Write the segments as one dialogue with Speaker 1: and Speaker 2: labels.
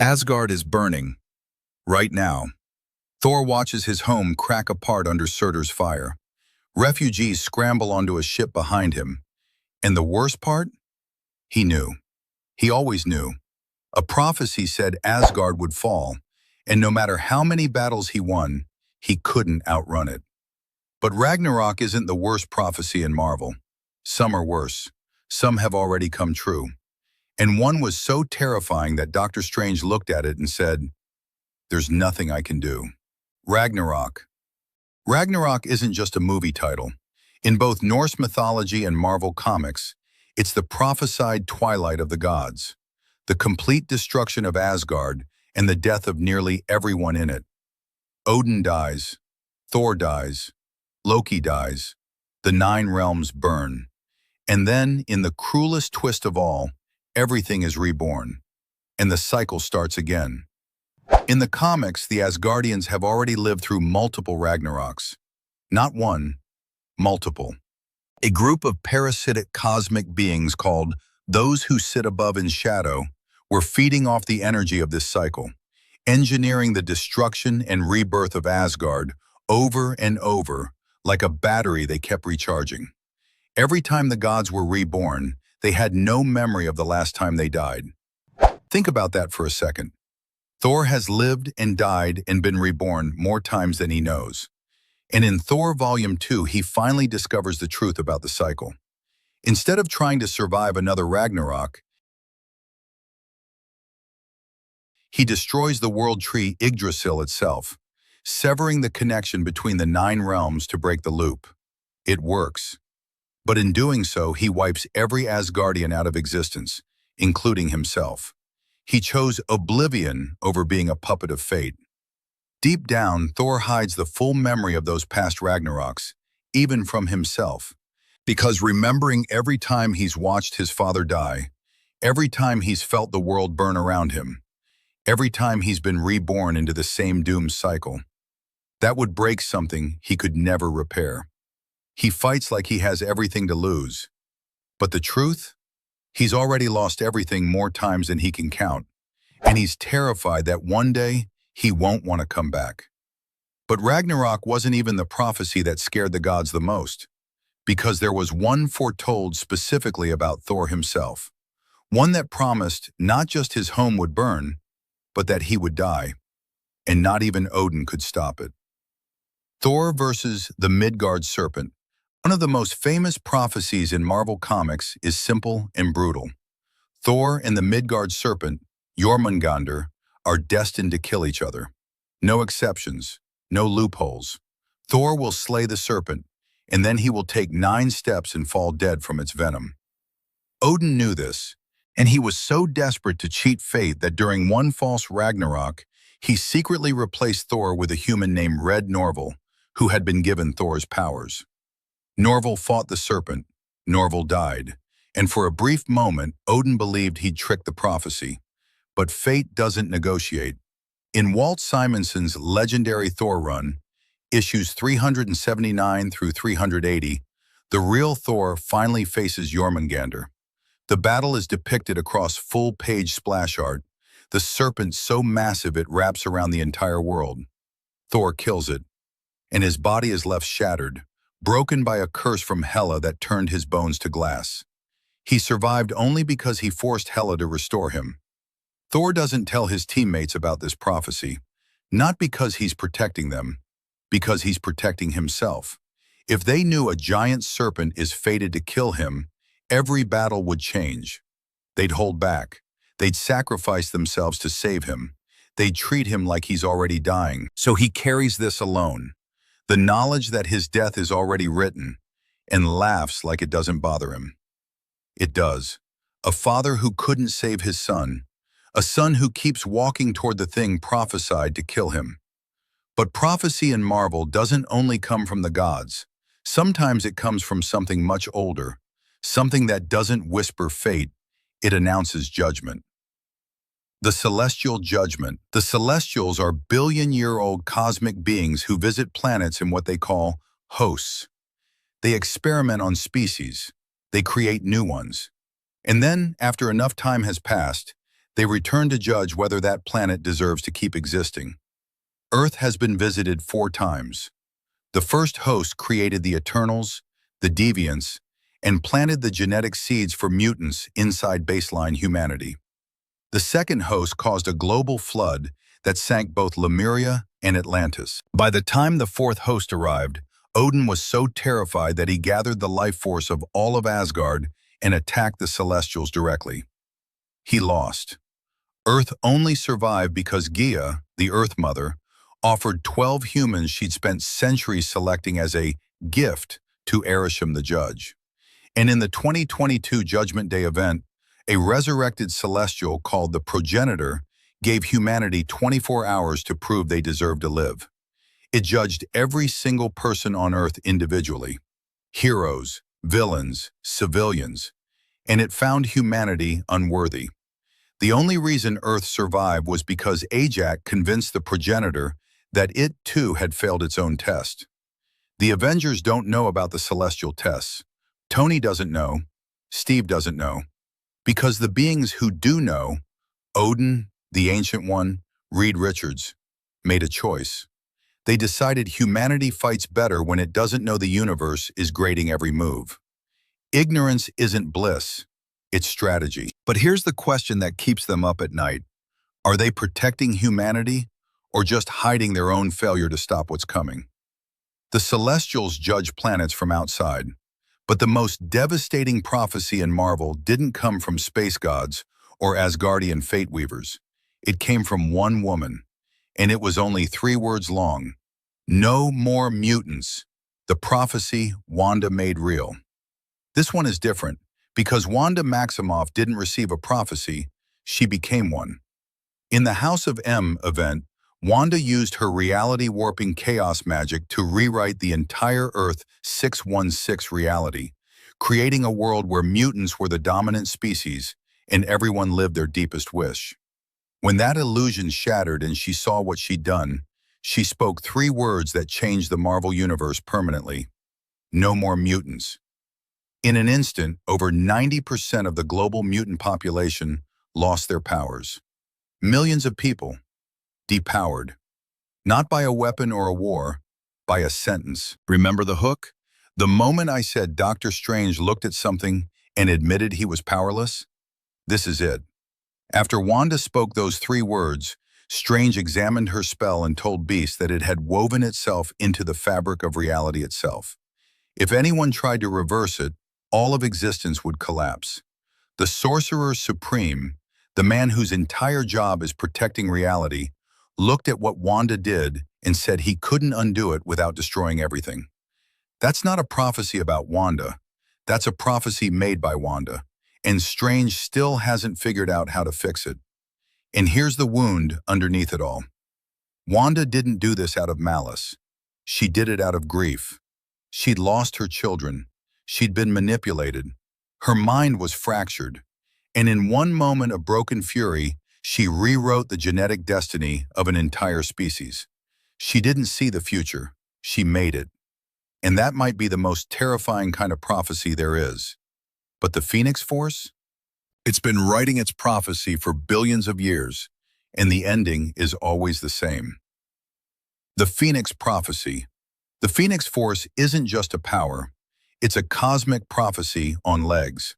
Speaker 1: Asgard is burning. Right now, Thor watches his home crack apart under Surtur's fire. Refugees scramble onto a ship behind him. And the worst part? He knew. He always knew. A prophecy said Asgard would fall, and no matter how many battles he won, he couldn't outrun it. But Ragnarok isn't the worst prophecy in Marvel. Some are worse. Some have already come true. And one was so terrifying that Doctor Strange looked at it and said, "There's nothing I can do." Ragnarok. Ragnarok isn't just a movie title. In both Norse mythology and Marvel Comics, it's the prophesied twilight of the gods, the complete destruction of Asgard and the death of nearly everyone in it. Odin dies, Thor dies, Loki dies, the 9 realms burn. And then, in the cruelest twist of all, everything is reborn, and the cycle starts again. In the comics, the Asgardians have already lived through multiple Ragnaroks. Not one, multiple. A group of parasitic cosmic beings called those who sit above in shadow were feeding off the energy of this cycle, engineering the destruction and rebirth of Asgard over and over like a battery they kept recharging. Every time the gods were reborn, they had no memory of the last time they died. Think about that for a second. Thor has lived and died and been reborn more times than he knows. And in Thor Volume 2, he finally discovers the truth about the cycle. Instead of trying to survive another Ragnarok, he destroys the world tree Yggdrasil itself, severing the connection between the 9 realms to break the loop. It works. But in doing so, he wipes every Asgardian out of existence, including himself. He chose oblivion over being a puppet of fate. Deep down, Thor hides the full memory of those past Ragnaroks, even from himself. Because remembering every time he's watched his father die, every time he's felt the world burn around him, every time he's been reborn into the same doom cycle, that would break something he could never repair. He fights like he has everything to lose. But the truth? He's already lost everything more times than he can count. And he's terrified that one day he won't want to come back. But Ragnarok wasn't even the prophecy that scared the gods the most, because there was one foretold specifically about Thor himself. One that promised not just his home would burn, but that he would die. And not even Odin could stop it. Thor versus the Midgard Serpent. One of the most famous prophecies in Marvel Comics is simple and brutal. Thor and the Midgard Serpent, Jormungandr, are destined to kill each other. No exceptions, no loopholes. Thor will slay the serpent, and then he will take 9 steps and fall dead from its venom. Odin knew this, and he was so desperate to cheat fate that during one false Ragnarok, he secretly replaced Thor with a human named Red Norval, who had been given Thor's powers. Norval fought the serpent, Norval died, and for a brief moment, Odin believed he'd tricked the prophecy. But fate doesn't negotiate. In Walt Simonson's legendary Thor run, issues 379 through 380, the real Thor finally faces Jormungandr. The battle is depicted across full-page splash art, the serpent so massive it wraps around the entire world. Thor kills it, and his body is left shattered, broken by a curse from Hela that turned his bones to glass. He survived only because he forced Hela to restore him. Thor doesn't tell his teammates about this prophecy, not because he's protecting them, because he's protecting himself. If they knew a giant serpent is fated to kill him, every battle would change. They'd hold back. They'd sacrifice themselves to save him. They'd treat him like he's already dying. So he carries this alone, the knowledge that his death is already written, and laughs like it doesn't bother him. It does. A father who couldn't save his son, a son who keeps walking toward the thing prophesied to kill him. But prophecy in Marvel doesn't only come from the gods. Sometimes it comes from something much older, something that doesn't whisper fate, it announces judgment. The Celestial Judgment. The Celestials are billion-year-old cosmic beings who visit planets in what they call hosts. They experiment on species. They create new ones. And then, after enough time has passed, They return to judge whether that planet deserves to keep existing. Earth has been visited 4 times. The first host created the Eternals, the Deviants, and planted the genetic seeds for mutants inside baseline humanity. The second host caused a global flood that sank both Lemuria and Atlantis. By the time the fourth host arrived, Odin was so terrified that he gathered the life force of all of Asgard and attacked the Celestials directly. He lost. Earth only survived because Gaia, the Earth Mother, offered 12 humans she'd spent centuries selecting as a gift to Erisham the Judge. And in the 2022 Judgment Day event, a resurrected Celestial called the Progenitor gave humanity 24 hours to prove they deserved to live. It judged every single person on Earth individually, heroes, villains, civilians, and it found humanity unworthy. The only reason Earth survived was because Ajax convinced the Progenitor that it too had failed its own test. The Avengers don't know about the celestial tests. Tony doesn't know. Steve doesn't know. Because the beings who do know, Odin, the Ancient One, Reed Richards, made a choice. They decided humanity fights better when it doesn't know the universe is grading every move. Ignorance isn't bliss, it's strategy. But here's the question that keeps them up at night. Are they protecting humanity or just hiding their own failure to stop what's coming? The Celestials judge planets from outside, but the most devastating prophecy in Marvel didn't come from space gods or Asgardian fate weavers. It came from one woman, and it was only 3 words long. No more mutants. The prophecy Wanda made real. This one is different because Wanda Maximoff didn't receive a prophecy, she became one. In the House of M event, Wanda used her reality-warping chaos magic to rewrite the entire Earth 616 reality, creating a world where mutants were the dominant species and everyone lived their deepest wish. When that illusion shattered and she saw what she'd done, she spoke 3 words that changed the Marvel Universe permanently. No more mutants. In an instant, over 90% of the global mutant population lost their powers. Millions of people depowered. Not by a weapon or a war, by a sentence. Remember the hook? The moment I said Doctor Strange looked at something and admitted he was powerless? This is it. After Wanda spoke those 3 words, Strange examined her spell and told Beast that it had woven itself into the fabric of reality itself. If anyone tried to reverse it, all of existence would collapse. The Sorcerer Supreme, the man whose entire job is protecting reality, looked at what Wanda did and said he couldn't undo it without destroying everything. That's not a prophecy about Wanda. That's a prophecy made by Wanda, and Strange still hasn't figured out how to fix it. And here's the wound underneath it all. Wanda didn't do this out of malice. She did it out of grief. She'd lost her children. She'd been manipulated. Her mind was fractured. And in one moment of broken fury, she rewrote the genetic destiny of an entire species. She didn't see the future. She made it. And that might be the most terrifying kind of prophecy there is. But the Phoenix Force? It's been writing its prophecy for billions of years, and the ending is always the same. The Phoenix Prophecy. The Phoenix Force isn't just a power. It's a cosmic prophecy on legs.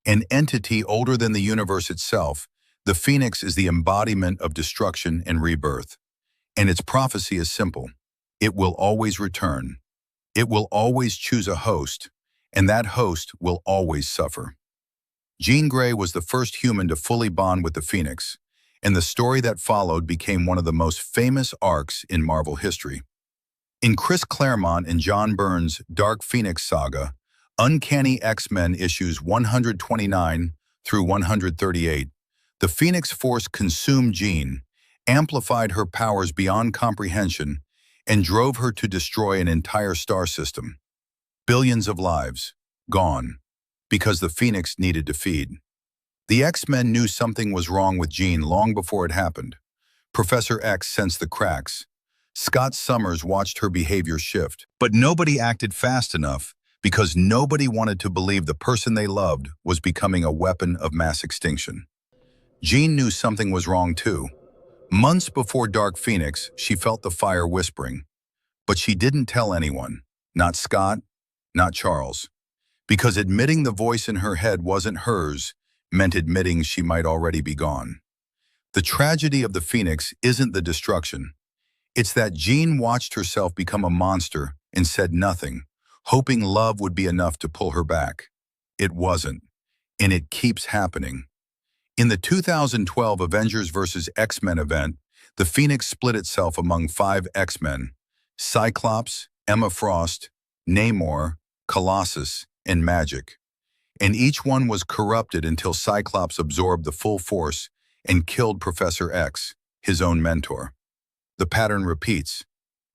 Speaker 1: An entity older than the universe itself, the Phoenix is the embodiment of destruction and rebirth. And its prophecy is simple. It will always return. It will always choose a host, and that host will always suffer. Jean Grey was the first human to fully bond with the Phoenix, and the story that followed became one of the most famous arcs in Marvel history. In Chris Claremont and John Byrne's Dark Phoenix saga, Uncanny X-Men issues 129 through 138, the Phoenix Force consumed Jean, amplified her powers beyond comprehension, and drove her to destroy an entire star system. Billions of lives, gone, because the Phoenix needed to feed. The X-Men knew something was wrong with Jean long before it happened. Professor X sensed the cracks. Scott Summers watched her behavior shift. But nobody acted fast enough because nobody wanted to believe the person they loved was becoming a weapon of mass extinction. Jean knew something was wrong too. Months before Dark Phoenix, she felt the fire whispering. But she didn't tell anyone. Not Scott, not Charles. Because admitting the voice in her head wasn't hers meant admitting she might already be gone. The tragedy of the Phoenix isn't the destruction. It's that Jean watched herself become a monster and said nothing, hoping love would be enough to pull her back. It wasn't, and it keeps happening. In the 2012 Avengers vs. X-Men event, the Phoenix split itself among 5 X-Men: Cyclops, Emma Frost, Namor, Colossus, and Magic. And each one was corrupted until Cyclops absorbed the full force and killed Professor X, his own mentor. The pattern repeats: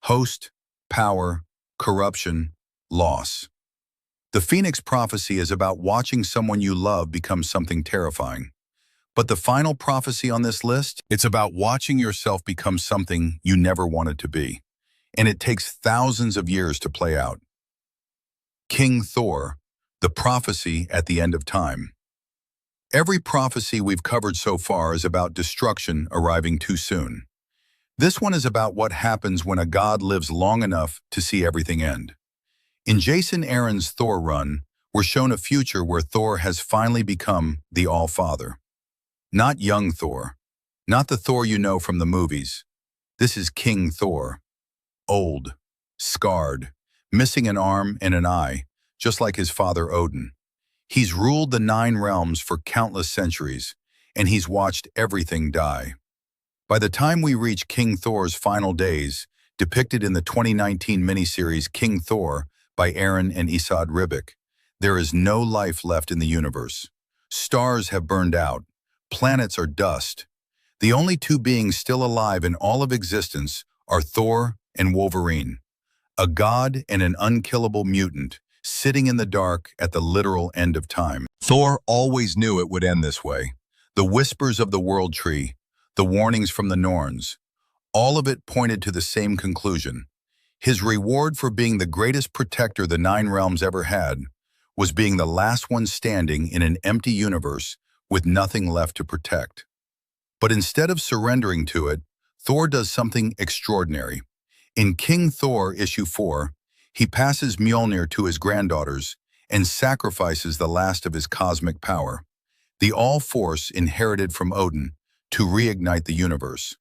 Speaker 1: host, power, corruption, loss. The Phoenix prophecy is about watching someone you love become something terrifying. But the final prophecy on this list, it's about watching yourself become something you never wanted to be. And it takes thousands of years to play out. King Thor, the prophecy at the end of time. Every prophecy we've covered so far is about destruction arriving too soon. This one is about what happens when a god lives long enough to see everything end. In Jason Aaron's Thor run, we're shown a future where Thor has finally become the All-Father. Not young Thor, not the Thor you know from the movies. This is King Thor. Old, scarred, missing an arm and an eye, just like his father Odin. He's ruled the 9 realms for countless centuries, and he's watched everything die. By the time we reach King Thor's final days, depicted in the 2019 miniseries King Thor by Aaron and Esad Ribic, there is no life left in the universe. Stars have burned out. Planets are dust. The only 2 beings still alive in all of existence are Thor and Wolverine, a god and an unkillable mutant, sitting in the dark at the literal end of time. Thor always knew it would end this way. The whispers of the World Tree, the warnings from the Norns, all of it pointed to the same conclusion. His reward for being the greatest protector the 9 realms ever had was being the last one standing in an empty universe with nothing left to protect. But instead of surrendering to it, Thor does something extraordinary. In King Thor issue 4, he passes Mjolnir to his granddaughters and sacrifices the last of his cosmic power, the all-force inherited from Odin, to reignite the universe.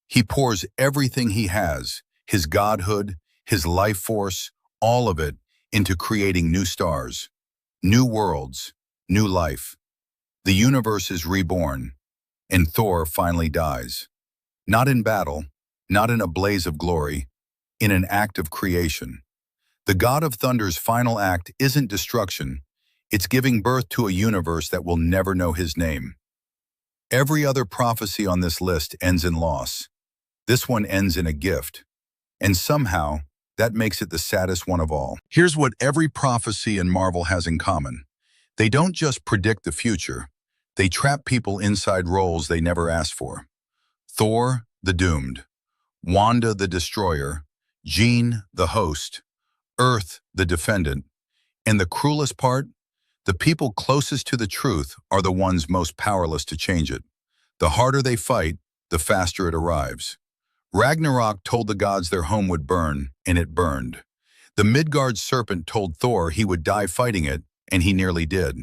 Speaker 1: He pours everything he has, his godhood, his life force, all of it, into creating new stars, new worlds, new life. The universe is reborn, and Thor finally dies. Not in battle, not in a blaze of glory, in an act of creation. The God of Thunder's final act isn't destruction, it's giving birth to a universe that will never know his name. Every other prophecy on this list ends in loss. This one ends in a gift. And somehow, that makes it the saddest one of all. Here's what every prophecy in Marvel has in common. They don't just predict the future, they trap people inside roles they never asked for. Thor, the doomed. Wanda, the destroyer. Jean, the host. Earth, the defendant. And the cruelest part? The people closest to the truth are the ones most powerless to change it. The harder they fight, the faster it arrives. Ragnarok told the gods their home would burn, and it burned. The Midgard Serpent told Thor he would die fighting it, and he nearly did.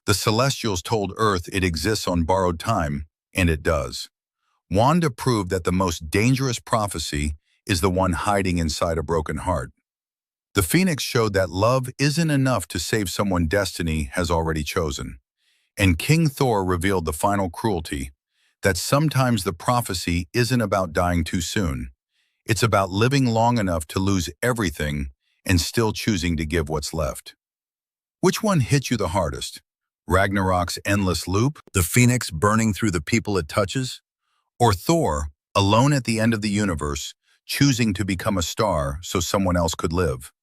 Speaker 1: The Celestials told Earth it exists on borrowed time, and it does. Wanda proved that the most dangerous prophecy is the one hiding inside a broken heart. The Phoenix showed that love isn't enough to save someone destiny has already chosen. And King Thor revealed the final cruelty, that sometimes the prophecy isn't about dying too soon. It's about living long enough to lose everything and still choosing to give what's left. Which one hit you the hardest? Ragnarok's endless loop, the Phoenix burning through the people it touches? Or Thor, alone at the end of the universe, choosing to become a star so someone else could live?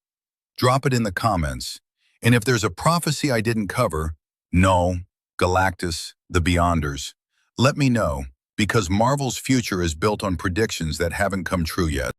Speaker 1: Drop it in the comments. And if there's a prophecy I didn't cover, Null, Galactus, the Beyonders, let me know, because Marvel's future is built on predictions that haven't come true yet.